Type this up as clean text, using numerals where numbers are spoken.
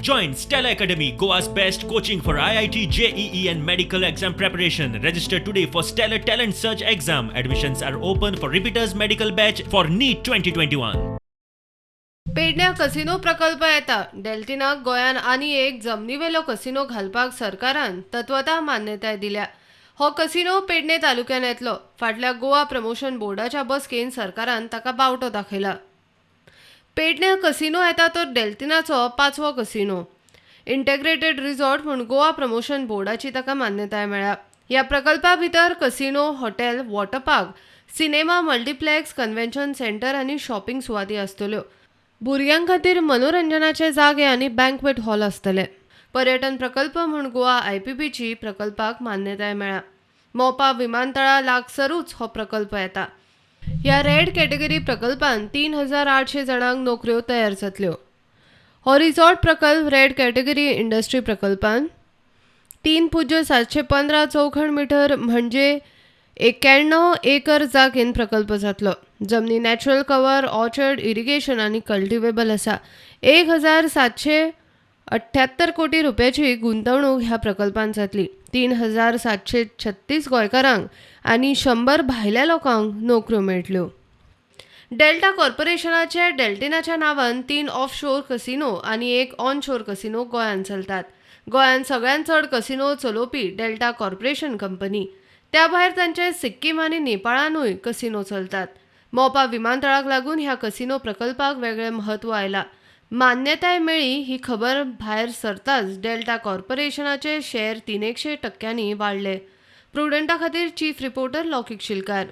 Join Stella Academy, Goa's best coaching for IIT, JEE and medical exam preparation. Register today for Stellar Talent Search exam. Admissions are open for repeaters medical batch for NEET 2021. पेडण्या casino प्रकल्प येता डेल्टिनाक गोंयान आनी एक जमनीवेलो casino घालपाक सरकारान तत्वता मान्यताय दिल्या. हो कसिनो पेडणे तालुक्यान येतलो. फाटल्या गोवा प्रमोशन बोर्डाच्या बसकेन सरकारान ताका बावटो दाखयला. पेडण्या कसिनो येता तो डेल्टिनाचो 5वो कसिनो. इंटेग्रेटेड रिसॉर्ट म्हूण गोवा प्रमोशन बोर्डाची ताका मान्यताय मेळ्ळ्या. ह्या प्रकल्पा भितर casino, hotel, water park, cinema, multiplex, convention centre आनी शॉपिंग सुवाती आसतल्यो. भुरग्यां खातीर मनोरंजनाचे जागे आनी बँक्वेट हॉल आसतले. पर्यटन प्रकल्प म्हूण गोवा IPPची प्रकल्पाक मान्यताय मेळ्ळ्या. मोपा विमानतळा लागसरूच हो प्रकल्प येता. ह्या रेड कॅटेगरी प्रकल्पान 3800 जाणांक नोकऱ्यो तयार जातल्यो. हो रिसॉर्ट प्रकल्प रेड कॅटेगरी इंडस्ट्री प्रकल्पान 3.715 चौखण मीटर म्हणजे 91 एकर जागेन प्रकल्प जातलो. जमनी नॅचरल कवर, ऑर्चर्ड, इरिगेशन आनी कल्टिवेबल आसा. 1778 कोटी रुपयाची गुंतवणूक ह्या प्रकल्पान जातली. 3736 गोंयकारांक आनी 100 भायल्या लोकांक नोकऱ्यो मेळटल्यो. डेल्टा कॉर्पोरेशनाचे डेल्टिनाच्या नांवान 3 ऑफशोर कसिनो आनी 1 ऑनशोर कसिनो गोंयांत चलतात. गोंयांत सगळ्यांत चड कसिनो चलोवपी डेल्टा कॉर्पोरेशन कंपनी. त्या भायर तांचे सिक्कीम आनी नेपाळानूय कसिनो चलतात. मोपा विमानतळाक लागून ह्या कसिनो प्रकल्पाक वेगळें म्हत्व आयला. मान्यताय मेळ्ळी ही खबर भायर सरताच डेल्टा कॉर्पोरेशनाचे शेअर 300% वाडले. प्रुडंटा खातीर चीफ रिपोर्टर लौकीक शिलकार.